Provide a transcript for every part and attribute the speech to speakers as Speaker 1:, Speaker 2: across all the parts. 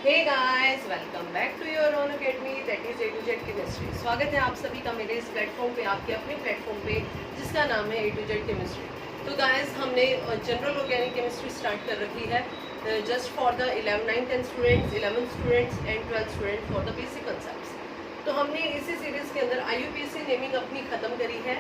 Speaker 1: Hey guys, welcome back to your own academy that is A to Z chemistry. स्वागत है आप सभी का मेरे इस प्लेटफॉर्म पे, आपके अपने प्लेटफॉर्म पे जिसका नाम है A to Z केमिस्ट्री। तो गाइस, हमने जनरल ऑर्गेनिक केमिस्ट्री स्टार्ट कर रखी है just for the 9th 10th students, 11th students and 12th students for the basic concepts. तो हमने इसी सीरीज के अंदर IUPAC नेमिंग अपनी खत्म करी है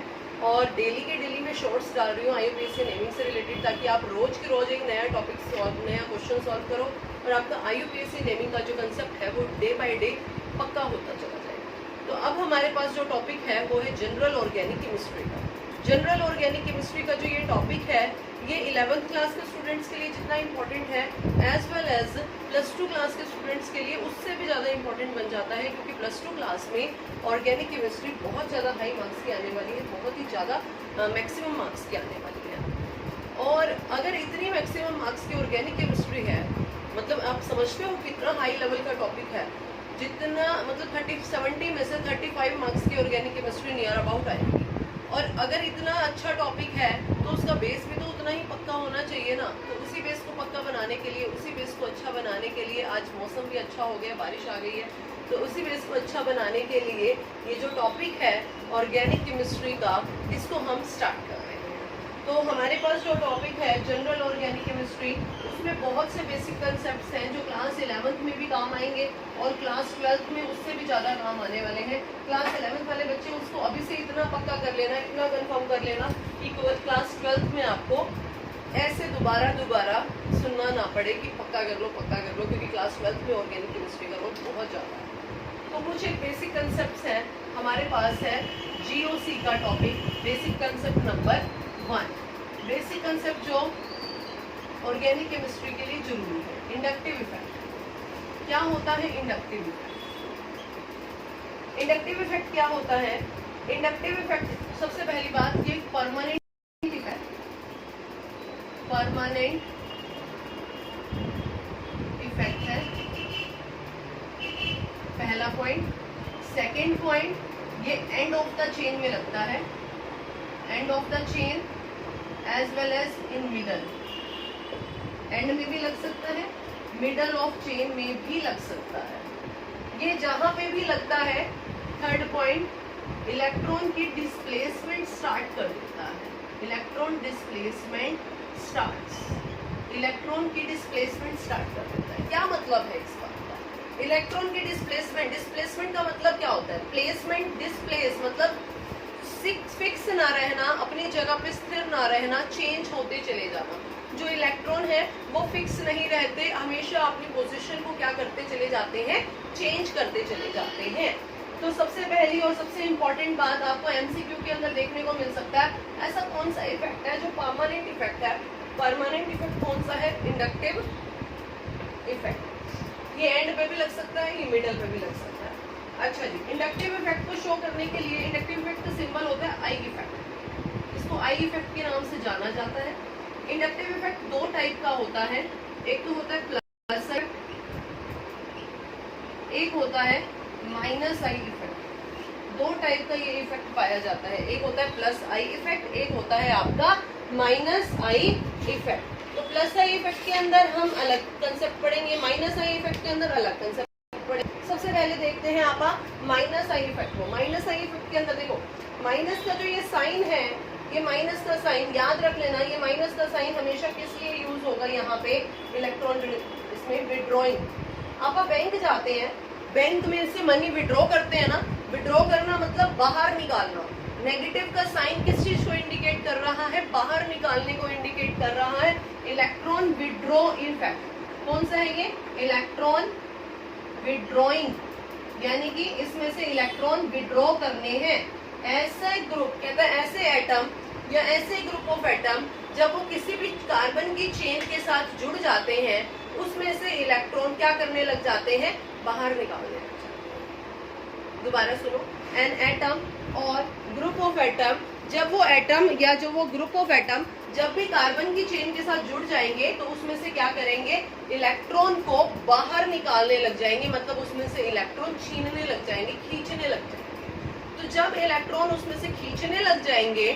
Speaker 1: और डेली के डेली में शॉर्ट्स डाल रही हूँ IUPAC नेमिंग से रिलेटेड, ताकि आप रोज के रोज एक नया टॉपिक सॉल्व, नया क्वेश्चन सॉल्व करो और आपका IUPAC नेमिंग का जो कंसेप्ट है वो डे बाय डे पक्का होता चला जाएगा। तो अब हमारे पास जो टॉपिक है वो है जनरल ऑर्गेनिक केमिस्ट्री का। जनरल ऑर्गेनिक केमिस्ट्री का जो ये टॉपिक है ये 11th क्लास के स्टूडेंट्स के लिए जितना इम्पोर्टेंट है एज वेल एज +2 क्लास के स्टूडेंट्स के लिए उससे भी ज़्यादा इम्पोर्टेंट बन जाता है, क्योंकि +2 क्लास में ऑर्गेनिक केमिस्ट्री बहुत ज़्यादा हाई मार्क्स की आने वाली है, बहुत ही ज़्यादा मैक्सिमम मार्क्स की आने वाली है। और अगर इतनी मैक्सिमम मार्क्स की ऑर्गेनिक केमिस्ट्री है, मतलब आप समझते हो कितना हाई लेवल का टॉपिक है, जितना मतलब 70 में से 35 मार्क्स की ऑर्गेनिक केमिस्ट्री नियर अबाउट आएगी। और अगर इतना अच्छा टॉपिक है तो उसका बेस भी तो उतना ही पक्का होना चाहिए ना। तो उसी बेस को पक्का बनाने के लिए, उसी बेस को अच्छा बनाने के लिए, आज मौसम भी अच्छा हो गया, बारिश आ गई है, तो उसी बेस को अच्छा बनाने के लिए ये जो टॉपिक है ऑर्गेनिक केमिस्ट्री का, इसको हम स्टार्ट कर रहे हैं। तो हमारे पास जो टॉपिक है जनरल ऑर्गेनिक केमिस्ट्री, उसमें बहुत से बेसिक कंसेप्ट्स हैं जो क्लास 11th में भी काम आएंगे और क्लास 12th में उससे भी ज़्यादा काम आने वाले हैं। क्लास 11th वाले बच्चे उसको अभी से इतना पक्का कर लेना, इतना कंफर्म कर लेना कि क्लास 12th में आपको ऐसे दोबारा सुनना ना पड़े कि पक्का कर लो, क्योंकि क्लास 12th में ऑर्गेनिक केमिस्ट्री का लोड बहुत ज़्यादा है। तो कुछ एक बेसिक कंसेप्ट हैं हमारे पास है। GOC का topic basic concept number 1, basic concept जो ऑर्गेनिक केमिस्ट्री के लिए जरूरी है, इंडक्टिव इफेक्ट। क्या होता है इंडक्टिव इफेक्ट? इंडक्टिव इफेक्ट क्या होता है? इंडक्टिव इफेक्ट सबसे पहली बात, ये परमानेंट इफेक्ट, परमानेंट इफेक्ट है, पहला पॉइंट। सेकेंड पॉइंट, ये एंड ऑफ द चेन में लगता है, end of the chain as well as in middle. End में भी लग सकता है, मिडल ऑफ चेन में भी लग सकता है। ये जहां पे भी लगता है, थर्ड पॉइंट, इलेक्ट्रॉन की डिस्प्लेसमेंट स्टार्ट कर देता है। इलेक्ट्रॉन डिस्प्लेसमेंट स्टार्ट्स, इलेक्ट्रॉन की डिस्प्लेसमेंट स्टार्ट कर देता है। क्या मतलब है इस बात का? इलेक्ट्रॉन की डिस्प्लेसमेंट, डिस्प्लेसमेंट का मतलब क्या होता है? प्लेसमेंट, डिस्प्लेस मतलब फिक्स ना रहना, अपनी जगह पे स्थिर ना रहना, चेंज होते चले जाना। जो इलेक्ट्रॉन है वो फिक्स नहीं रहते, हमेशा अपनी पोजीशन को क्या करते चले जाते हैं, चेंज करते चले जाते हैं। तो सबसे पहली और सबसे इम्पोर्टेंट बात आपको MCQ के अंदर देखने को मिल सकता है, ऐसा कौन सा इफेक्ट है जो परमानेंट इफेक्ट है? परमानेंट इफेक्ट कौन सा है? Inductive effect. ये एंड पे भी लग सकता है, ये मिडल पे भी लग सकता है। अच्छा जी, इंडक्टिव इफेक्ट को शो करने के लिए इंडक्टिव इफेक्ट का सिंबल होता है आई इफेक्ट। इसको आई इफेक्ट के नाम से जाना जाता है। इंडक्टिव इफेक्ट दो टाइप का होता है, एक तो होता है प्लस इफेक्ट, एक होता है माइनस आई इफेक्ट। दो टाइप का ये इफेक्ट पाया जाता है, एक होता है प्लस आई इफेक्ट, एक होता है आपका माइनस आई इफेक्ट। तो प्लस आई इफेक्ट के अंदर हम अलग कंसेप्ट पढ़ेंगे, माइनस आई इफेक्ट के अंदर अलग कंसेप्ट पढ़ेंगे। सबसे पहले देखते हैं आप माइनस आई इफेक्ट को। माइनस आई इफेक्ट के अंदर देखो, माइनस का जो ये साइन है, ये माइनस का साइन याद रख लेना, ये माइनस का साइन हमेशा किस लिए यूज होगा? यहाँ पे इलेक्ट्रॉन इसमें विड्रॉइंग। आप बैंक जाते हैं, बैंक में से मनी विड्रॉ करते हैं ना, विड्रॉ करना मतलब बाहर निकालना। नेगेटिव का साइन किस चीज को इंडिकेट कर रहा है? बाहर निकालने को इंडिकेट कर रहा है। इलेक्ट्रॉन विड्रॉ इफेक्ट कौन सा है? ये इलेक्ट्रॉन विड्रॉइंग, यानी कि इसमें से इलेक्ट्रॉन विड्रॉ करने हैं। ऐसे ग्रुप कहता है, ऐसे एटम या ऐसे ग्रुप ऑफ एटम जब वो किसी भी कार्बन की चेन के साथ जुड़ जाते हैं, उसमें से इलेक्ट्रॉन क्या करने लग जाते हैं? बाहर निकालने लग जाते हैं। दोबारा सुनो, एन एटम और ग्रुप ऑफ एटम, जब वो एटम या जो वो ग्रुप ऑफ एटम जब भी कार्बन की चेन के साथ जुड़ जाएंगे तो उसमें से क्या करेंगे? इलेक्ट्रॉन को बाहर निकालने लग जाएंगे, मतलब उसमें से इलेक्ट्रॉन छीनने लग जाएंगे, खींचने लग जाएंगे। तो जब इलेक्ट्रॉन उसमें से खींचने लग जाएंगे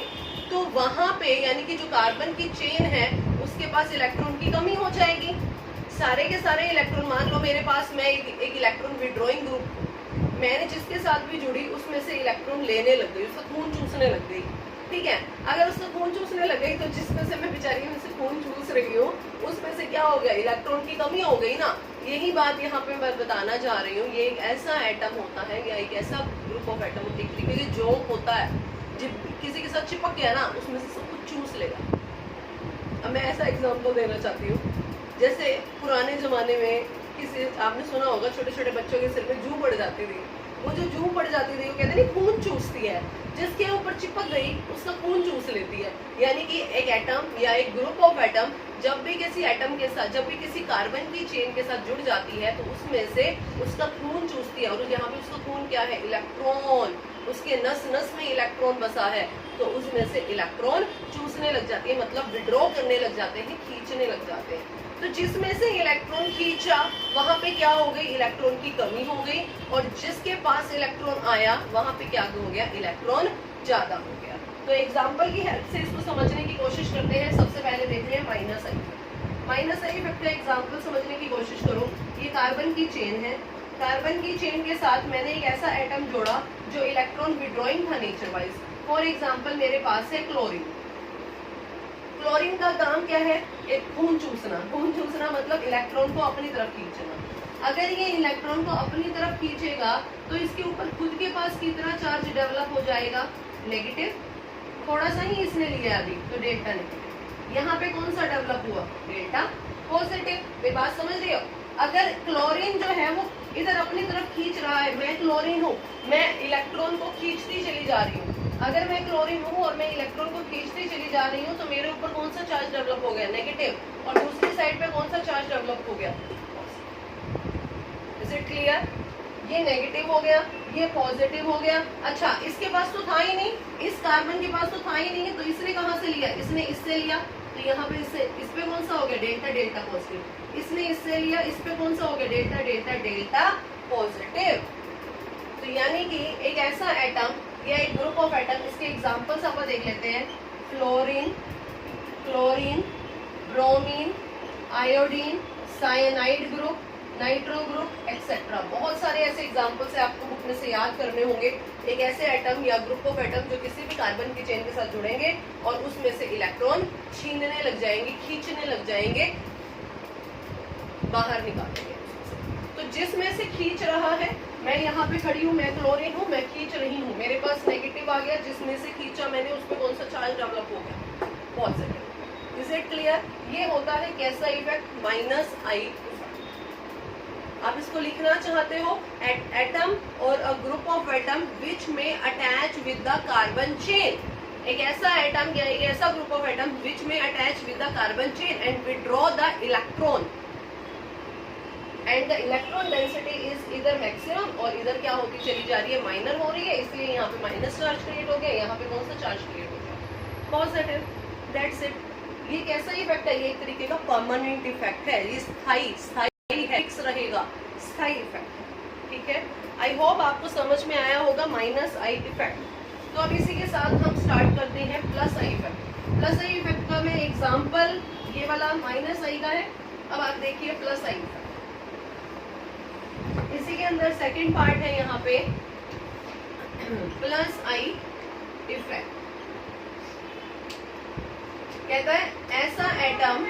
Speaker 1: तो वहां पे यानी कि जो कार्बन की चेन है उसके पास इलेक्ट्रॉन की कमी हो जाएगी। सारे के सारे इलेक्ट्रॉन, मान लो मेरे पास मैं एक इलेक्ट्रॉन विड्रॉइंग ग्रुप, मैंने जिसके साथ भी जुड़ी उसमें से इलेक्ट्रॉन लेने लग गई, उसका खून चूसने लग गई, ठीक है। अगर उसका खून चूसने लग गई तो जिसमें से मैं बेचारी में से खून चूस रही हूँ उसमें से क्या हो गया, इलेक्ट्रॉन की कमी हो गई ना। यही बात यहाँ पे मैं बताना चाह रही हूँ। ये एक ऐसा एटम होता है या एक ऐसा ग्रुप ऑफ एटम, एक तरीके से जोंक होता है, जब किसी के साथ चिपक गया ना उसमें से सब कुछ चूस लेगा। अब मैं ऐसा एग्जाम्पल देना चाहती हूँ, जैसे पुराने जमाने में किसी, आपने सुना होगा छोटे छोटे बच्चों के सिर में जू पड़ जाती थी, वो जो जू पड़ जाती थी वो कहते नहीं खून चूसती है, जिसके ऊपर चिपक गई उसका खून चूस लेती है। यानी कि एक एटम या एक ग्रुप ऑफ एटम जब भी किसी एटम के साथ, जब भी किसी कार्बन की चेन के साथ जुड़ जाती है तो उसमें से उसका खून चूसती है। और यहाँ पे उसका खून क्या है, इलेक्ट्रॉन, उसके नस नस में इलेक्ट्रॉन बसा है, तो उसमें से इलेक्ट्रॉन चूसने लग जाती है, मतलब विड्रॉ करने लग जाते हैं, खींचने लग जाते हैं। तो जिसमें से इलेक्ट्रॉन खींचा वहां पे क्या हो गई, इलेक्ट्रॉन की कमी हो गई, और जिसके पास इलेक्ट्रॉन आया वहां पे क्या हो गया, इलेक्ट्रॉन ज्यादा हो गया। तो एग्जांपल की हेल्प से इसको समझने की कोशिश करते हैं। सबसे पहले देख रहे हैं minus I effect. Minus I effect का एग्जांपल समझने की कोशिश करो। ये कार्बन की चेन है, कार्बन की चेन के साथ मैंने एक ऐसा एटम जोड़ा जो इलेक्ट्रॉन विड्रॉइंग था नेचर वाइज। फॉर एग्जाम्पल मेरे पास है क्लोरीन। क्लोरीन का काम क्या है, एक खून चूसना। खून चूसना मतलब इलेक्ट्रॉन को अपनी तरफ खींचना। अगर ये इलेक्ट्रॉन को अपनी तरफ खींचेगा तो इसके ऊपर खुद के पास कितना चार्ज डेवलप हो जाएगा, नेगेटिव। थोड़ा सा ही इसने लिया अभी तो डेल्टा नेगेटिव। यहाँ पे कौन सा डेवलप हुआ, डेल्टा पॉजिटिव। ये बात समझ रही हो। अगर क्लोरीन जो है वो इधर अपनी तरफ खींच रहा है, मैं क्लोरीन हूँ, मैं इलेक्ट्रॉन को खींचती चली जा रही हूँ। अगर मैं क्लोरीन हूँ और मैं इलेक्ट्रॉन को खींचती चली जा रही हूँ तो मेरे ऊपर कौन सा चार्ज डेवलप हो गया, नेगेटिव। और दूसरी साइड पे कौन सा चार्ज डेवलप हो गया, इज इट क्लियर। ये नेगेटिव हो गया, ये पॉजिटिव हो गया। अच्छा, इसके पास तो था ही नहीं, इस कार्बन के पास तो था ही नहीं है, तो इसने कहाँ से लिया, इसने इससे लिया। तो यहाँ पे इससे इस पे कौन सा हो गया, डेल्टा डेल्टा पॉजिटिव। इसने इससे लिया, इस पे कौन सा हो गया, डेल्टा डेल्टा डेल्टा पॉजिटिव। तो यानी कि एक ऐसा एटम या एक ग्रुप ऑफ एटम, इसके एग्जांपल्स आप देख लेते हैं। Fluorine, chlorine, bromine, iodine, cyanide group, nitro group etcetera. बहुत सारे ऐसे एग्जांपल्स है, आपको बुक में से याद करने होंगे। एक ऐसे एटम या ग्रुप ऑफ एटम जो किसी भी कार्बन की चेन के साथ जुड़ेंगे और उसमें से इलेक्ट्रॉन छीनने लग जाएंगे, खींचने लग जाएंगे, बाहर निकालेंगे। तो जिसमें से खींच रहा है, मैं यहाँ पे खड़ी हूँ, मैं क्लोरीन हूँ, मैं खींच रही हूँ, मेरे पास नेगेटिव आ गया, जिसमें से खींचा मैंने उस पर कौन सा चार्ज डेवलप हो गया, पॉजिटिव। Is it clear. ये होता है कैसा इफेक्ट, माइनस आई इफेक्ट। आप इसको लिखना चाहते हो, एटम और a group of atom which में attach with the carbon chain. एक ऐसा एटम या एक ऐसा ग्रुप ऑफ एटम विच में attach with the carbon chain and withdraw the electron, and the electron density is इधर मैक्सिमम और इधर क्या होती चली जा रही है, माइनर हो रही है, इसलिए यहाँ पे माइनस चार्ज क्रिएट हो गया, यहाँ पे कौन सा चार्ज क्रिएट हो गया, पॉजिटिव। That's it. ये कैसा इफेक्ट है, ये एक तरीके का परमानेंट इफेक्ट है, ये स्थायी है, फिक्स रहेगा, स्थायी इफेक्ट। ठीक है, आई होप आपको समझ में आया होगा माइनस आई इफेक्ट। तो अब इसी के साथ हम स्टार्ट करते हैं plus I effect. Plus I effect का मैं एग्जांपल, ये वाला माइनस आई का है। अब आप देखिए प्लस आई इफेक्ट, इसी के अंदर सेकंड पार्ट है यहाँ पे, प्लस आई इफेक्ट। कहता है ऐसा एटम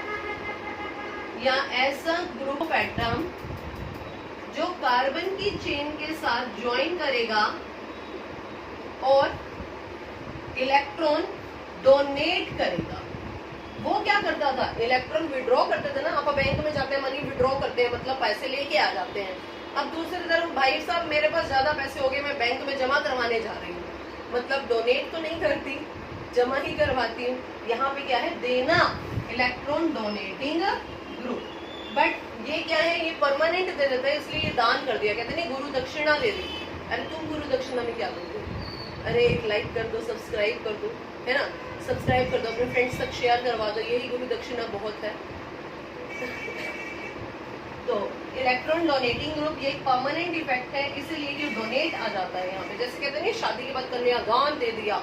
Speaker 1: या ऐसा ग्रुप ऑफ एटम जो कार्बन की चेन के साथ ज्वाइन करेगा और इलेक्ट्रॉन डोनेट करेगा। वो क्या करता था, इलेक्ट्रॉन विड्रॉ करते थे ना, आप बैंक में जाते हैं मनी विड्रॉ करते हैं, मतलब पैसे लेके आ जाते हैं। अब दूसरी तरफ भाई साहब मेरे पास ज्यादा पैसे हो गए, मैं बैंक में जमा करवाने जा रही हूँ, मतलब डोनेट तो नहीं करती, जमा ही करवाती हूँ। यहाँ पे क्या है, देना, इलेक्ट्रॉन डोनेटिंग ग्रुप। बट ये क्या है, ये परमानेंट दे देता है, इसलिए ये दान कर दिया। कहते नहीं गुरु दक्षिणा दे दी। अरे तुम गुरु दक्षिणा में क्या दोगे, अरे एक लाइक कर दो, सब्सक्राइब कर दो, है ना, सब्सक्राइब कर दो, अपने फ्रेंड्स तक शेयर करवा दो, यही गुरु दक्षिणा बहुत है। तो इलेक्ट्रॉन डोनेटिंग ग्रुप ये एक परमानेंट इफेक्ट है, इसीलिए कि डोनेट आ जाता है यहाँ पे। जैसे कहते हैं शादी के बाद कन्यादान दे दिया,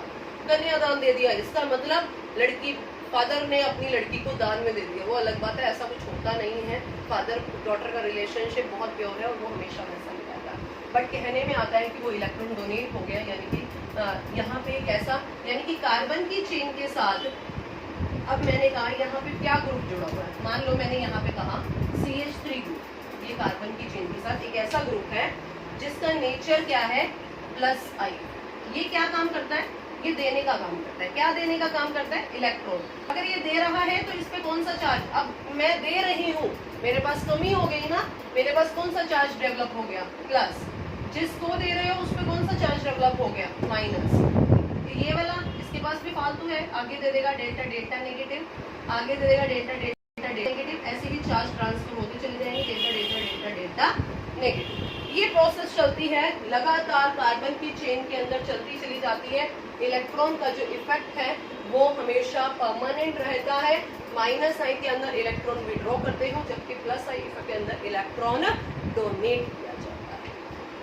Speaker 1: कन्यादान दे दिया, इसका मतलब लड़की, फादर ने अपनी लड़की को दान में दे दिया, वो अलग बात है, ऐसा कुछ होता नहीं है। फादर डॉटर का रिलेशनशिप बहुत प्योर है और वो हमेशा वैसा नहीं रहता, बट कहने में आता है कि वो इलेक्ट्रॉन डोनेट हो गया, यानी कि यहाँ पे एक ऐसा, यानी कि कार्बन की चेन के साथ, अब मैंने कहा यहाँ पे क्या ग्रुप जुड़ा हुआ है, मान लो मैंने यहाँ पे कहा CH3 ग्रुप, ये कार्बन की चेन के साथ एक ऐसा ग्रुप है जिसका नेचर क्या है, +I। ये क्या काम करता है, ये देने का काम करता है। क्या देने का काम करता है, इलेक्ट्रॉन। अगर ये दे रहा है तो इस पे कौन सा चार्ज, अब मैं दे रही हूँ, मेरे पास कमी हो गई ना, मेरे पास कौन सा चार्ज डेवलप हो गया, प्लस। जिसको दे रहे हो उस पे कौन सा चार्ज डेवलप हो गया, माइनस। ये वाला इसके पास भी फालतू है, आगे दे देगा डेल्टा डेल्टा नेगेटिव, आगे दे देगा डेल्टा डेल्टा नेगेटिव, ऐसे ही चार्ज ट्रांसफर होते चले जाएंगे, delta delta delta delta negative. ये प्रोसेस चलती है लगातार, कार्बन की चेन के अंदर चलती चली जाती है। इलेक्ट्रॉन का जो इफेक्ट है वो हमेशा परमानेंट रहता है। -I के अंदर इलेक्ट्रॉन विड्रॉ करते हो, जबकि +I इफेक्ट के अंदर इलेक्ट्रॉन डोनेट किया जाता है।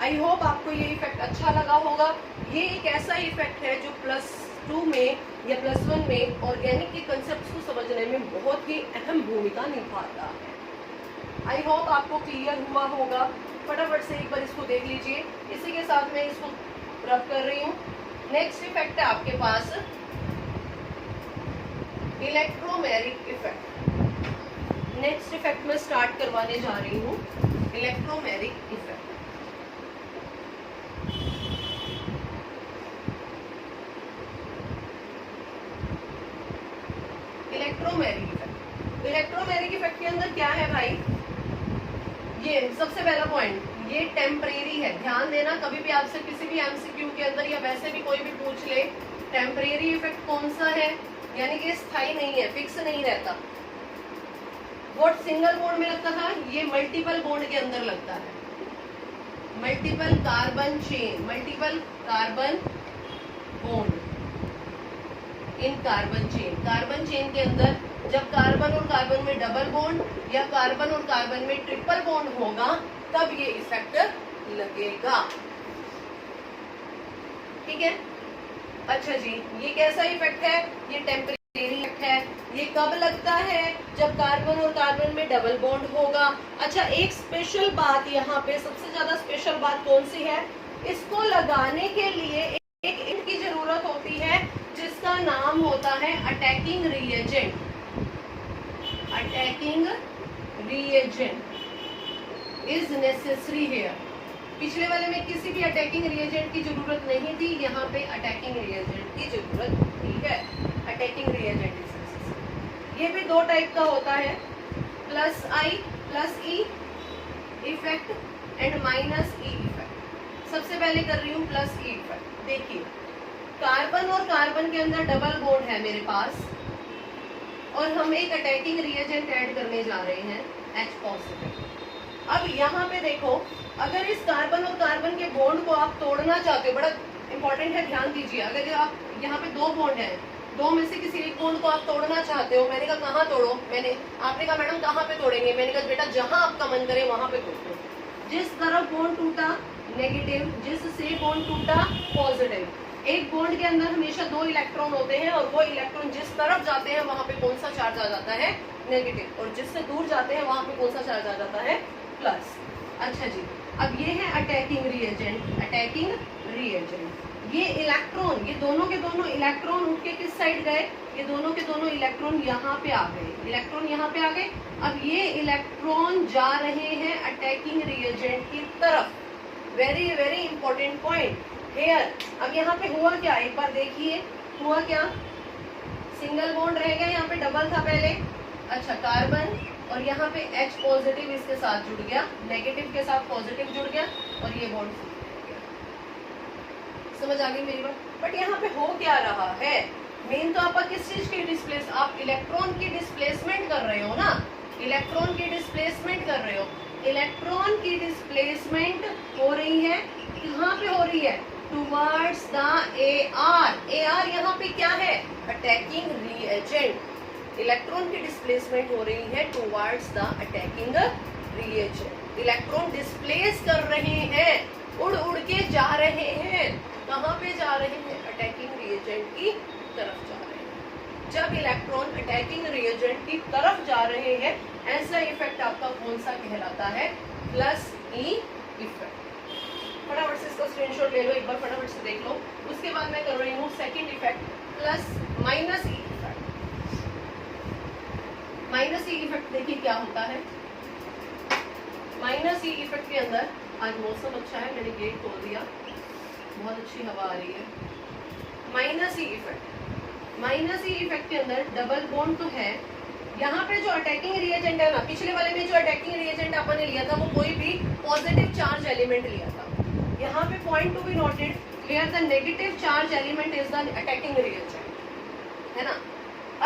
Speaker 1: आई होप आपको ये इफेक्ट अच्छा लगा होगा। ये एक ऐसा इफेक्ट है जो +2 में या +1 में ऑर्गेनिक के कंसेप्ट को समझने में बहुत ही अहम भूमिका निभाता है। आई होप आपको क्लियर हुआ होगा। फटाफट से एक बार इसको देख लीजिए। इसी के साथ मैं इसको रब कर रही हूँ। नेक्स्ट इफेक्ट है आपके पास इलेक्ट्रोमेरिक इफेक्ट। नेक्स्ट इफेक्ट में स्टार्ट करवाने जा रही हूँ electromeric effect. Electromeric effect, electromeric effect के अंदर क्या है भाई, ये सबसे पहला पॉइंट, ये टेम्परेरी है। ध्यान देना, कभी भी आपसे किसी भी MCQ के अंदर या वैसे भी कोई भी पूछ ले, टेम्परेरी इफेक्ट कौन सा है, यानी कि स्थायी नहीं है, फिक्स नहीं रहता। वो सिंगल बॉन्ड में लगता था, ये मल्टीपल बॉन्ड के अंदर लगता है। Multiple carbon chain, multiple carbon bond in carbon chain. Carbon chain के अंदर जब कार्बन और कार्बन में डबल बॉन्ड या कार्बन और कार्बन में ट्रिपल बॉन्ड होगा तब ये इफेक्ट लगेगा। ठीक है, अच्छा जी, ये कैसा इफेक्ट है, ये टेम्परेरी इफेक्ट है। ये कब लगता है, जब कार्बन और कार्बन में डबल बॉन्ड होगा। अच्छा, एक स्पेशल बात यहाँ पे, सबसे ज्यादा स्पेशल बात कौन सी है, इसको लगाने के लिए एक इंट की जरूरत होती है जिसका नाम होता है attacking reagent. Attacking reagent is necessary here. पिछले वाले में किसी भी अटैकिंग रिएजेंट की जरूरत नहीं थी, यहाँ पे अटैकिंग रिएजेंट की जरूरत होती है। Attacking reagent is necessary. ये भी दो टाइप का होता है, +I +E effect and -E effect. सबसे पहले कर रही हूँ +E इफेक्ट। देखिए, कार्बन और कार्बन के अंदर डबल बॉन्ड है मेरे पास और हम एक अटैकिंग रिएजेंट ऐड करने जा रहे हैं H+। अब यहाँ पे देखो, अगर इस कार्बन और कार्बन के बॉन्ड को आप तोड़ना चाहते हो, बड़ा इंपॉर्टेंट है, ध्यान दीजिए। अगर आप यहाँ पे दो बॉन्ड हैं, दो में से किसी एक बॉन्ड को आप तोड़ना चाहते हो, मैंने कहा कहाँ तोड़ो, आपने कहा मैडम कहाँ पे तोड़ेंगे, मैंने कहा बेटा जहाँ आपका मन करे वहां पे तोड़ो। जिस तरफ बॉन्ड टूटा नेगेटिव, जिससे बॉन्ड टूटा पॉजिटिव। एक बॉन्ड के अंदर हमेशा 2 इलेक्ट्रॉन होते हैं और वो इलेक्ट्रॉन जिस तरफ जाते हैं वहां पे कौन सा चार्ज आ जाता है, नेगेटिव, और जिससे दूर जाते हैं वहां पे कौन सा चार्ज आ जाता है, प्लस। अच्छा जी, अब ये है अटैकिंग रिएजेंट। अटैकिंग रिएजेंट, ये इलेक्ट्रॉन, ये दोनों के दोनों इलेक्ट्रॉन उठ के किस साइड गए, ये दोनों के दोनों इलेक्ट्रॉन यहाँ पे आ गए, इलेक्ट्रॉन यहाँ पे आ गए। अब ये इलेक्ट्रॉन जा रहे हैं अटैकिंग रिएजेंट की तरफ। Very very important point here. अब यहाँ पे हुआ क्या, एक बार देखिए हुआ क्या, सिंगल बॉन्ड रह गया, यहाँ पे डबल था पहले। अच्छा, कार्बन और यहाँ पे H+ इसके साथ जुड़ गया, नेगेटिव के साथ पॉजिटिव जुड़ गया और ये बॉन्ड समझ आ गई मेरी बात। बट यहाँ पे हो क्या रहा है, मेन तो आपका किस चीज की डिस्प्लेस, आप इलेक्ट्रॉन की डिस्प्लेसमेंट कर रहे हो ना, इलेक्ट्रॉन की डिस्प्लेसमेंट कर रहे हो। इलेक्ट्रॉन की डिस्प्लेसमेंट हो रही है, कहाँ पे हो रही है, टुवर्ड्स द AR। AR यहाँ पे क्या है, अटैकिंग रिएजेंट। इलेक्ट्रॉन की डिस्प्लेसमेंट हो रही है towards the attacking reagent. Electron displace कर रहे हैं, उड़ उड़ के जा रहे हैं, कहाँ पे जा रहे हैं, अटैकिंग रिएजेंट की तरफ जा रहे हैं। जब इलेक्ट्रॉन अटैकिंग रिएजेंट की तरफ जा रहे हैं, ऐसा इफेक्ट आपका कौन सा कहलाता है? Plus E effect. फटाफट से इसका स्क्रीनशॉट ले लो, एक बार फटाफट से देख लो। उसके बाद मैं कर रही हूँ second effect, plus minus E effect. Minus E effect देखिए क्या होता है। माइनस ई इफेक्ट के अंदर आज मौसम अच्छा है, मैंने गेट खोल दिया, बहुत अच्छी हवा आ रही है। Minus E effect, minus E effect के अंदर डबल बॉन्ड तो है। यहाँ पे जो अटैकिंग रिएजेंट है ना, पिछले वाले में जो अटैकिंग रिएजेंट अपन ने लिया था वो कोई भी पॉजिटिव चार्ज एलिमेंट लिया था। यहाँ पे point to be noted, where the negative charge element is the attacking reagent, है ना।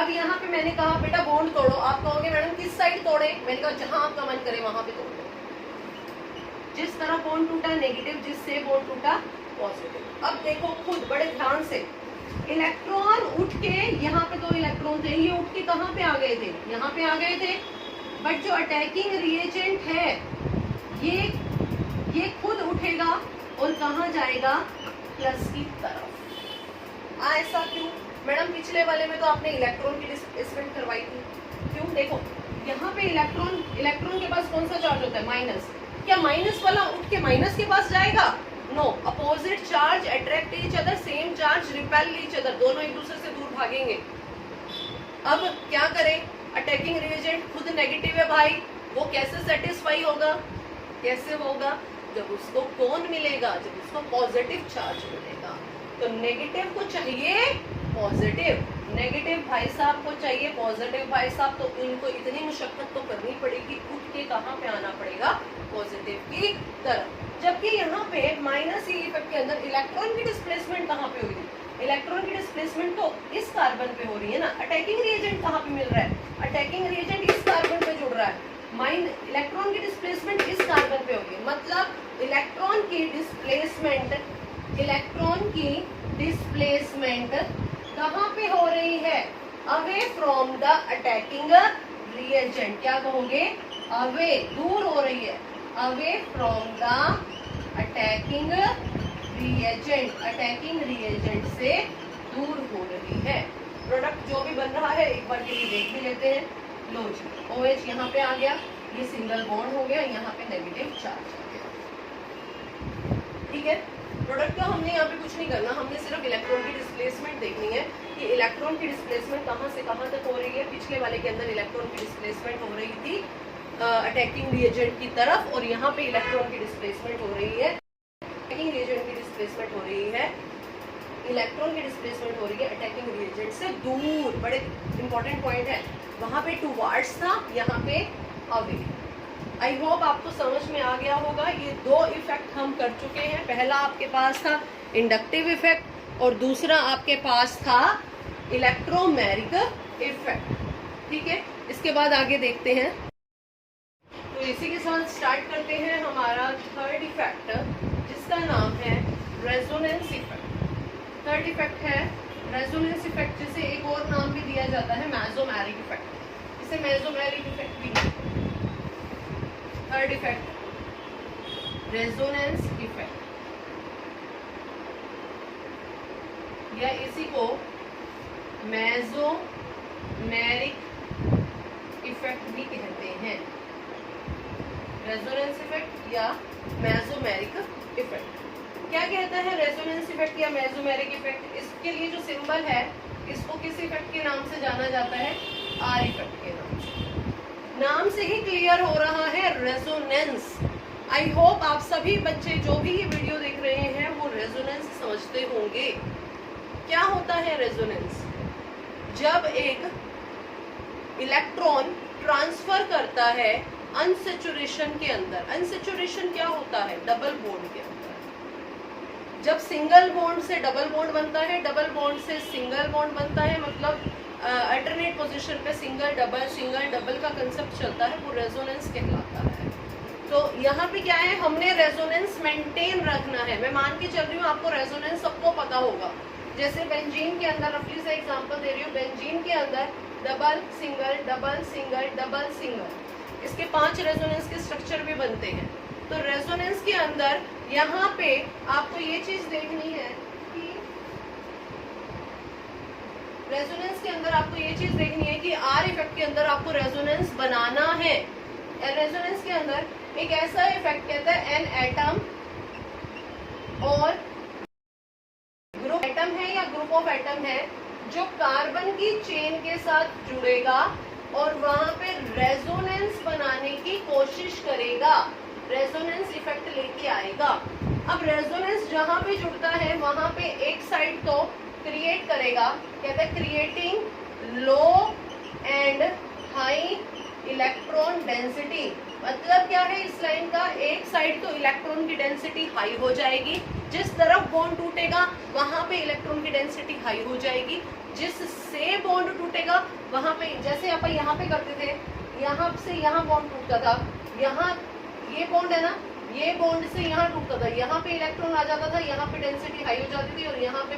Speaker 1: अब यहाँ पे मैंने कहा बेटा बॉन्ड तोड़ो, आप कहोगे मैडम किस साइड तोड़े? मैंने कहा जहां आपका मन करे वहां पे तोड़ दो। जिस तरह बॉन्ड टूटा नेगेटिव, जिससे बॉन्ड टूटा पॉजिटिव। अब देखो खुद बड़े ध्यान से, इलेक्ट्रॉन उठ के, यहाँ पे 2 इलेक्ट्रॉन थे, ये उठ के कहाँ पे आ गए थे? यहाँ पे आ गए थे। बट जो अटैकिंग रिएजेंट है ये खुद उठेगा और कहाँ जाएगा? प्लस की तरफ। ऐसा क्यों? मैडम पिछले वाले में तो आपने इलेक्ट्रॉन की डिस्प्लेसमेंट करवाई थी, क्यों? देखो यहाँ पे इलेक्ट्रॉन के पास कौन सा चार्ज होता है? माइनस। क्या माइनस वाला उठ के माइनस के पास जाएगा? No, opposite charge attract each other, same charge repel each other, दोनों एक दूसरे से दूर भागेंगे। अब क्या करें? अटैकिंग रिएजेंट खुद नेगेटिव है भाई, वो कैसे सेटिस्फाई होगा? कैसे होगा? जब उसको कौन मिलेगा? जब उसको पॉजिटिव चार्ज मिलेगा। तो नेगेटिव को चाहिए पॉजिटिव, नेगेटिव भाई साहब को चाहिए पॉजिटिव भाई साहब, तो इनको इतनी मुशक्कत तो करनी पड़ेगी, उठ के कहाँ पे आना पड़ेगा? पॉजिटिव की तरफ। जबकि यहाँ पे माइनस ई इफेक्ट के अंदर इलेक्ट्रॉन की डिस्प्लेसमेंट कहाँ पे हुई? इलेक्ट्रॉन की डिस्प्लेसमेंट तो इस कार्बन पे हो रही है ना। अटैकिंग रिएजेंट कहाँ पे मिल रहा है? अटैकिंग रिएजेंट इस कार्बन पे जुड़ रहा है। इलेक्ट्रॉन की डिस्प्लेसमेंट इस कार्बन पे होगी, मतलब इलेक्ट्रॉन की डिस्प्लेसमेंट कहाँ पे हो रही है? Away from the attacking reagent. क्या कहोगे? अवे, दूर हो रही है, away from the attacking reagent, attacking reagent से दूर हो रही है। प्रोडक्ट जो भी बन रहा है एक बार के लिए देख भी लेते हैं। लो जी, OH यहाँ पे आ गया, ये सिंगल बॉन्ड हो गया, यहाँ पे नेगेटिव चार्ज आ गया। ठीक है, प्रोडक्ट का हमने यहाँ पे कुछ नहीं करना, हमने सिर्फ इलेक्ट्रॉन की डिस्प्लेसमेंट देखनी है कि इलेक्ट्रॉन की डिस्प्लेसमेंट कहाँ से कहाँ तक हो रही है। पिछले वाले के अंदर इलेक्ट्रॉन की डिस्प्लेसमेंट हो रही थी अटैकिंग रिएजेंट की तरफ, और यहाँ पे इलेक्ट्रॉन की डिस्प्लेसमेंट हो रही है, अटैकिंग रिएजेंट की डिस्प्लेसमेंट हो रही है, इलेक्ट्रॉन की डिस्प्लेसमेंट हो रही है अटैकिंग रिएजेंट से दूर। बड़े इंपॉर्टेंट पॉइंट है, वहां पे टुवर्ड्स था, यहाँ पे अवे। आई होप आपको समझ में आ गया होगा। ये 2 इफेक्ट हम कर चुके हैं। पहला आपके पास था इंडक्टिव इफेक्ट और दूसरा आपके पास था इलेक्ट्रोमैग्नेटिक इफेक्ट। ठीक है, इसके बाद आगे देखते हैं। तो इसी के साथ स्टार्ट करते हैं हमारा थर्ड इफेक्ट, जिसका नाम है रेजोनेंस इफेक्ट। थर्ड इफेक्ट है रेजोनेंस इफेक्ट, जिसे एक और नाम भी दिया जाता है मेसोमेरिक इफेक्ट। इसे मेसोमेरिक इफेक्ट भी। थर्ड इफेक्ट रेजोनेंस इफेक्ट, या इसी को मेसोमेरिक इफेक्ट भी कहते हैं। रेजोनेंस इफेक्ट या मेसोमेरिक इफेक्ट क्या कहता है? रेजोनेंस इफेक्ट या मेसोमेरिक इफेक्ट, इसके लिए जो सिंबल है इसको किस इफेक्ट के नाम से जाना जाता है? आर इफेक्ट के नाम से। नाम से ही क्लियर हो रहा है रेजोनेंस। आई होप आप सभी बच्चे जो भी ये वीडियो देख रहे हैं वो रेजोनेंस समझते होंगे। क्या होता है रेजोनेंस? जब एक इलेक्ट्रॉन ट्रांसफर करता है अनसैचुरेशन के अंदर। अनसैचुरेशन क्या होता है? डबल बॉन्ड के अंदर। जब सिंगल बॉन्ड से डबल बॉन्ड बनता है, डबल बॉन्ड से सिंगल बॉन्ड बनता है, मतलब अल्टरनेट पोजीशन पे सिंगल डबल का कंसेप्ट चलता है, वो रेजोनेंस कहलाता है। तो यहाँ पे क्या है, हमने रेजोनेंस मेंटेन रखना है। मैं मान के चल रही हूँ आपको रेजोनेंस सबको पता होगा। जैसे बेंजीन के अंदर, रफली से एग्जांपल दे रही हूँ, बेंजीन के अंदर double single double single double single, इसके 5 रेजोनेंस के स्ट्रक्चर भी बनते हैं। तो रेजोनेंस के अंदर यहाँ पे आपको ये चीज देखनी है कि रेजोनेंस के अंदर आपको ये चीज देखनी है कि आर इफेक्ट के अंदर आपको रेजोनेंस बनाना है। रेजोनेंस के अंदर एक ऐसा इफेक्ट कहता है एन एटम और ग्रुप एटम है या ग्रुप ऑफ एटम है जो कार्बन की चेन के साथ जुड़ेगा और वहां पे रेजोनेंस बनाने की कोशिश करेगा, रेजोनेंस इफेक्ट लेके आएगा। अब रेजोनेंस जहां पे जुड़ता है वहां पे एक साइड तो क्रिएट करेगा, कहते हैं creating low and high electron density. मतलब क्या है इस लाइन का, एक साइड तो इलेक्ट्रॉन की डेंसिटी हाई हो जाएगी, जिस तरफ बॉन्ड टूटेगा वहां पे इलेक्ट्रॉन की डेंसिटी हाई हो जाएगी, जिससे बॉन्ड टूटेगा वहां पे, जैसे अपन यहाँ पे करते थे, यहाँ से यहाँ बॉन्ड टूटता था, यहाँ ये बॉन्ड है ना, ये बॉन्ड से यहाँ टूटता था, यहाँ पे इलेक्ट्रॉन आ जाता था, यहाँ पे डेंसिटी हाई हो जाती थी और यहाँ पे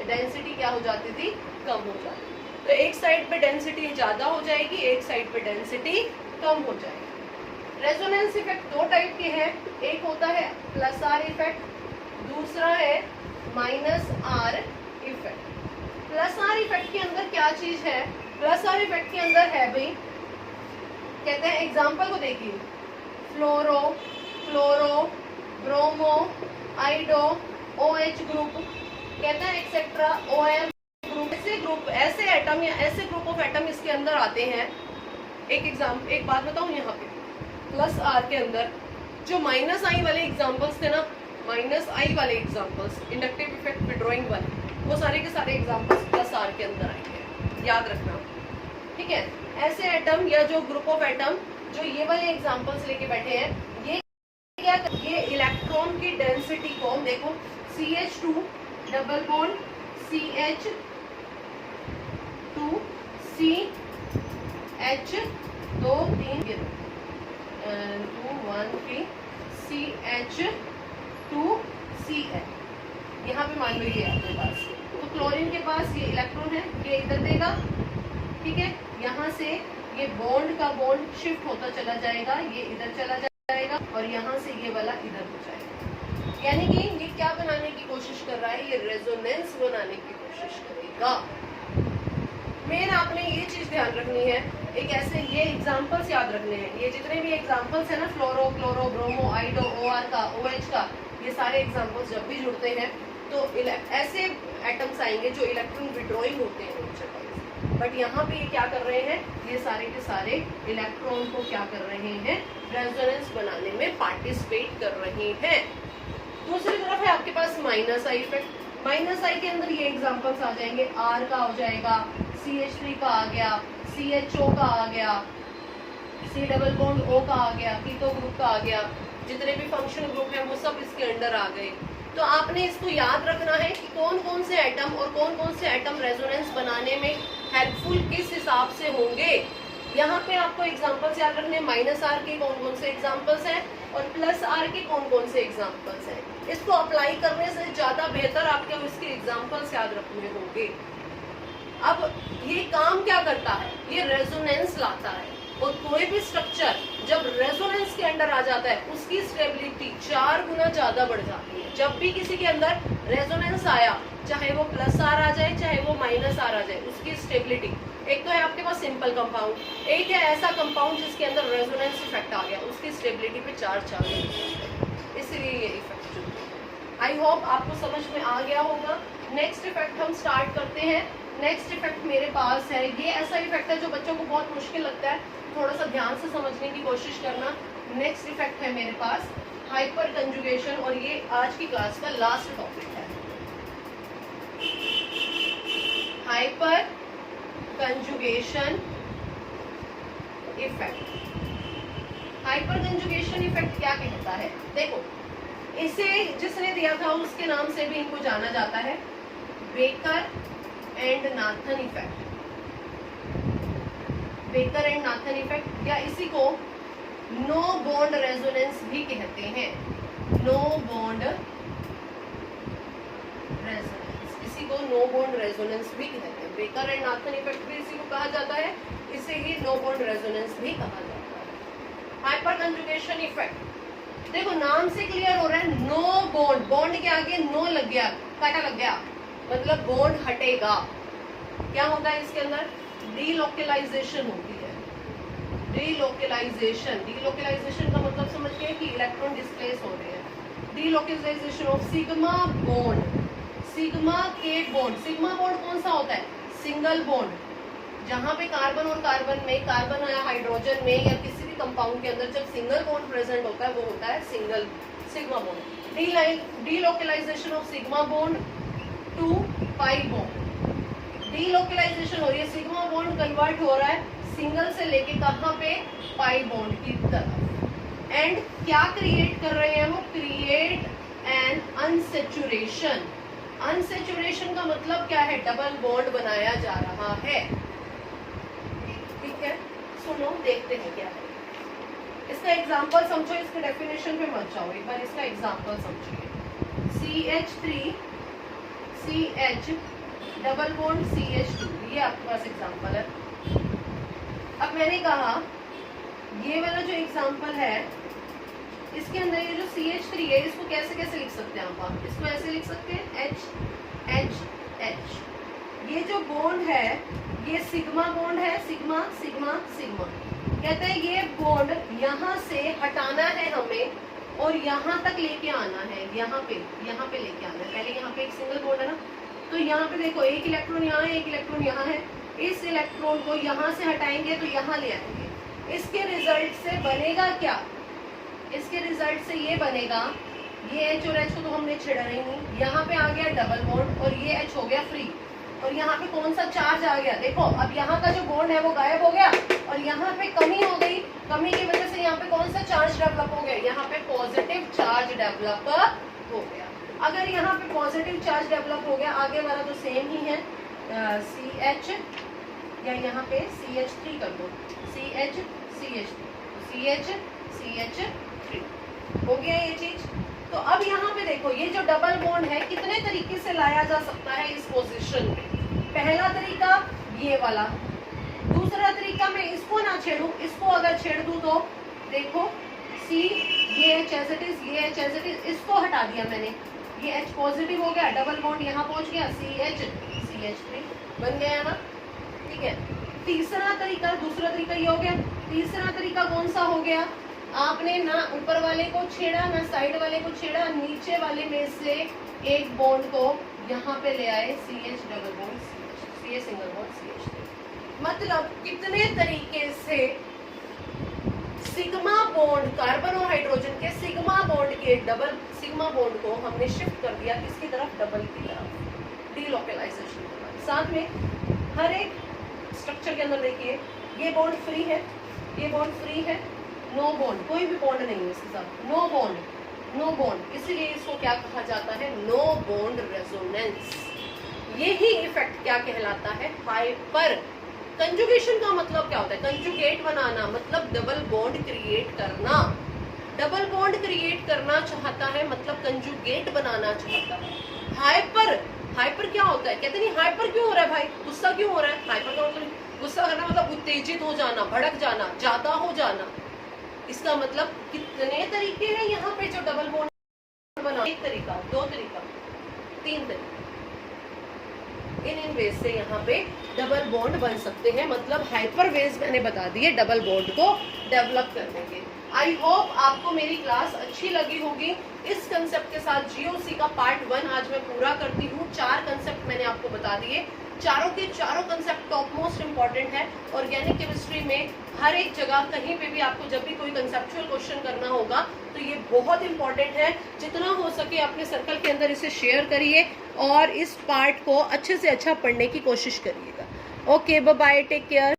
Speaker 1: डेंसिटी क्या हो जाती थी, कम हो जाती थी। तो एक साइड पे डेंसिटी ज्यादा हो जाएगी, एक साइड पे डेंसिटी कम हो जाएगी। रेजोनेंस इफेक्ट दो टाइप के हैं, एक होता है प्लस आर इफेक्ट, दूसरा है minus are effect. Plus are effect के अंदर क्या चीज है, प्लस आर इफेक्ट के अंदर है भाई, कहते हैं एग्जांपल को देखिए, फ्लोरो, क्लोरो, ब्रोमो, आइडो, OH ग्रुप, कहते हैं एक्सेट्रा, OM ग्रुप, ऐसे एटम या ऐसे ग्रुप ऑफ एटम इसके अंदर आते हैं। एक बात बताऊं, यहाँ पे प्लस आर के अंदर जो माइनस आई वाले एग्जांपल्स थे ना, माइनस आई वाले एग्जांपल्स, इंडक्टिव इफेक्ट विड्रॉइंग वाले, वो सारे के सारे एग्जांपल्स प्लस आर के अंदर आएंगे, याद रखना, ठीक है। ऐसे एटम या जो ग्रुप ऑफ एटम जो ये वाले एग्जांपल्स लेके बैठे हैं, ये क्या, ये इलेक्ट्रॉन की डेंसिटी को देखो, CH2 double bond CH2 CH 2 3 2 1 3 CH2 Cl, यहाँ पे मान लो ये आपके पास, तो क्लोरीन के पास ये इलेक्ट्रॉन है, ये इधर देगा, ठीक है, यहाँ से ये बॉन्ड का बॉन्ड शिफ्ट होता चला जाएगा, ये इधर चला जाएगा और यहाँ से ये वाला इधर हो जाएगा, यानी कि ये क्या बनाने की कोशिश कर रहा है, ये रेजोनेंस बनाने की कोशिश करेगा। मेन आपने ये चीज ध्यान रखनी है, एक ऐसे ये एग्जांपल्स याद रखने हैं, ये जितने भी एग्जांपल्स है ना, फ्लोरो, क्लोरो, ब्रोमो, आइडो, OR का, OH का, ये सारे एग्जांपल्स जब भी जुड़ते हैं तो ऐसे एटम्स आएंगे जो इलेक्ट्रॉन विड्रॉइंग होते हैं नेचर वाइज, बट यहाँ पे ये क्या कर रहे हैं, ये सारे के सारे इलेक्ट्रॉन को क्या कर रहे हैं, रेजोनेंस बनाने में पार्टिसिपेट कर रहे हैं। दूसरी तरफ है आपके पास माइनस आई इफेक्ट। माइनस आई के अंदर ये एग्जांपल्स आ जाएंगे, आर का हो जाएगा, CH3 का आ गया, CHO का आ गया, C डबल बॉन्ड O का आ गया, कीटो ग्रुप का आ गया, जितने भी फंक्शनल ग्रुप हैं वो सब इसके अंडर आ गए। तो आपने इसको याद रखना है कि कौन कौन से एटम और कौन कौन से एटम रेजोनेंस बनाने में हेल्पफुल किस हिसाब से होंगे। यहाँ पे आपको एग्जांपल्स याद रखने, माइनस आर के कौन कौन से एग्जांपल्स हैं और प्लस आर के कौन कौन से एग्जांपल्स हैं। इसको अप्लाई करने से ज्यादा बेहतर आपके इसके एग्जांपल्स याद रखने होंगे। अब ये काम क्या करता है, ये रेजोनेंस लाता है, और कोई भी स्ट्रक्चर जब रेजोनेंस के अंडर आ जाता है उसकी स्टेबिलिटी 4 गुना ज्यादा बढ़ जाती है। जब भी किसी के अंदर रेजोनेंस आया, चाहे वो प्लस आर आ जाए चाहे वो माइनस आर आ जाए, उसकी स्टेबिलिटी, एक तो है आपके पास सिंपल कंपाउंड, एक है ऐसा कंपाउंड जिसके अंदर रेजोनेंस इफेक्ट आ गया, उसकी स्टेबिलिटी पे 4 इसलिए ये इफेक्ट जो आई होप आपको समझ में आ गया होगा। नेक्स्ट इफेक्ट हम स्टार्ट करते हैं। नेक्स्ट इफेक्ट मेरे पास है, ये ऐसा इफेक्ट है जो बच्चों को बहुत मुश्किल लगता है, थोड़ा सा ध्यान से समझने की कोशिश करना। नेक्स्ट इफेक्ट है मेरे पास हाइपर कंजुगेशन, और ये आज की क्लास का लास्ट टॉपिक है, hyper conjugation effect. Hyper conjugation effect क्या कहता है, देखो इसे जिसने दिया था उसके नाम से भी इनको जाना जाता है, baker and Nathan effect. Baker and Nathan effect, या इसी को नो बॉन्ड रेजोनेंस भी कहते हैं, नो बॉन्ड रेजोनेंस, इसी को नो बॉन्ड रेजोनेंस भी कहते हैं। बेकर एंड नाथन इफेक्ट भी इसी को कहा जाता है, इसे ही नो बॉन्ड रेजोनेंस भी कहा जाता है। हाइपर कंजुगेशन इफेक्ट, देखो नाम से क्लियर हो रहा है, नो बॉन्ड, बॉन्ड के आगे नो लग गया, काटा लग गया, मतलब बॉन्ड हटेगा। क्या होता है इसके अंदर? डीलोकलाइजेशन होती है। डीलोकलाइजेशन का मतलब समझ गए कि इलेक्ट्रॉन डिस्प्लेस हो रहे हैं। Delocalisation of sigma bond, sigma के बॉन्ड। सिग्मा बॉन्ड कौन सा होता है? Single bond. जहां पे कार्बन और कार्बन में, कार्बन या हाइड्रोजन में या किसी भी कंपाउंड के अंदर जब सिंगल बॉन्ड प्रेजेंट होता है वो होता है single sigma bond. Delocalisation of sigma bond to pi bond. Delocalisation हो रही है, सिग्मा बॉन्ड कन्वर्ट हो रहा है सिंगल से लेके कहां पे? पाई बॉन्ड की तरफ। एंड क्या क्रिएट कर रहे हैं वो? Create an unsaturation. अनसेचुरेशन का मतलब क्या है? डबल बॉन्ड बनाया जा रहा है। ठीक है, सुनो देखते हैं क्या है इसका एग्जांपल समझो, इसके डेफिनेशन पे मत जाओ, एक बार इसका एग्जांपल समझिए। CH3 CH double bond CH2, ये आपके पास एग्जांपल है। अब मैंने कहा ये वाला जो एग्जांपल है इसके अंदर ये जो CH3 है इसको कैसे कैसे लिख सकते हैं आप? इसको ऐसे लिख सकते हैं HHH। ये जो बॉन्ड है ये सिग्मा बॉन्ड है, सिग्मा सिग्मा सिग्मा। कहते हैं ये बॉन्ड यहाँ से हटाना है हमें और यहाँ तक लेके आना है, यहाँ पे लेके आना है। पहले यहाँ पे एक सिंगल बॉन्ड है ना, तो यहाँ पे देखो एक इलेक्ट्रॉन यहाँ है, एक इलेक्ट्रॉन यहाँ है। इस इलेक्ट्रॉन को यहाँ से हटाएंगे तो यहाँ ले आएंगे। इसके रिजल्ट से बनेगा क्या? इसके रिजल्ट से ये बनेगा, ये H और H को तो हमने छेड़ा नहीं, यहाँ पे आ गया डबल बॉन्ड और ये H हो गया फ्री। और यहाँ पे कौन सा चार्ज आ गया? देखो अब यहाँ का जो बॉन्ड है वो गायब हो गया और यहाँ पे कमी हो गई। कमी की वजह से यहाँ पे कौन सा चार्ज डेवलप हो गया? यहाँ पे पॉजिटिव चार्ज डेवलप हो गया। अगर यहाँ पे पॉजिटिव चार्ज डेवलप हो गया, आगे वाला तो सेम ही है, CH या यहाँ पे CH3 कर दो, CH CH3 CH CH3 हो गया ये चीज। तो अब यहाँ पे देखो ये जो डबल बॉन्ड है कितने तरीके से लाया जा सकता है इस पोजीशन पे। पहला तरीका ये वाला, दूसरा तरीका मैं इसको ना छेड़ू, इसको अगर छेड़ दूं तो देखो C ये H एज इट इज, ये H एज इट इज, इसको हटा दिया मैंने, ये H पॉजिटिव हो गया, डबल बॉन्ड यहाँ पहुंच गया, CH CH3 बन गया ना। ठीक है, तीसरा तरीका, दूसरा तरीका ये हो गया। तीसरा तरीका कौन सा हो गया? आपने ना ऊपर वाले को छेड़ा ना साइड वाले को छेड़ा, नीचे वाले में से एक बॉन्ड को यहाँ पे ले आए, CH double bond CH single bond CH3। मतलब कितने तरीके से सिग्मा बॉन्ड, कार्बन और हाइड्रोजन के सिग्मा बॉन्ड के डबल सिग्मा बॉन्ड को हमने शिफ्ट कर दिया किसकी तरफ? डबल की तरफ, डीलोकलाइजेशन के बाद। साथ में हर एक स्ट्रक्चर के अंदर देखिए ये बॉन्ड फ्री है, ये बॉन्ड फ्री है, नो बॉन्ड, कोई भी बॉन्ड नहीं है इसके साथ, नो बॉन्ड, नो बॉन्ड, इसलिए इसको क्या कहा जाता है? No bond resonance. यही इफेक्ट क्या कहलाता है? Hyperconjugation. का मतलब क्या होता है? कंजुगेट बनाना, मतलब डबल बॉन्ड क्रिएट करना। डबल बॉन्ड क्रिएट करना चाहता है मतलब कंजुगेट बनाना चाहता है। हाइपर क्या होता है? कहते नहीं हाइपर क्यों हो रहा है भाई, गुस्सा क्यों हो रहा है? हाइपर का मतलब गुस्सा करना, मतलब उत्तेजित हो जाना, भड़क जाना, ज्यादा हो जाना। इसका मतलब कितने तरीके हैं यहाँ पे जो डबल बॉन्ड बना? एक तरीका, दो तरीका, तीन तरीका। इन वेज से यहाँ पे डबल बॉन्ड बन सकते हैं, मतलब हाइपर वेज मैंने बता दिए डबल बॉन्ड को डेवलप करने के। आई होप आपको मेरी क्लास अच्छी लगी होगी। इस कंसेप्ट के साथ GOC का पार्ट 1 आज मैं पूरा करती हूँ। 4 कंसेप्ट मैंने आपको बता दिए, चारों के चारों कंसेप्ट टॉप मोस्ट इंपॉर्टेंट है। ऑर्गेनिक केमिस्ट्री में हर एक जगह कहीं पे भी आपको जब भी कोई कंसेप्चुअल क्वेश्चन करना होगा तो ये बहुत इंपॉर्टेंट है। जितना हो सके अपने सर्कल के अंदर इसे शेयर करिए और इस पार्ट को अच्छे से अच्छा पढ़ने की कोशिश करिएगा। Okay, bye bye, take care.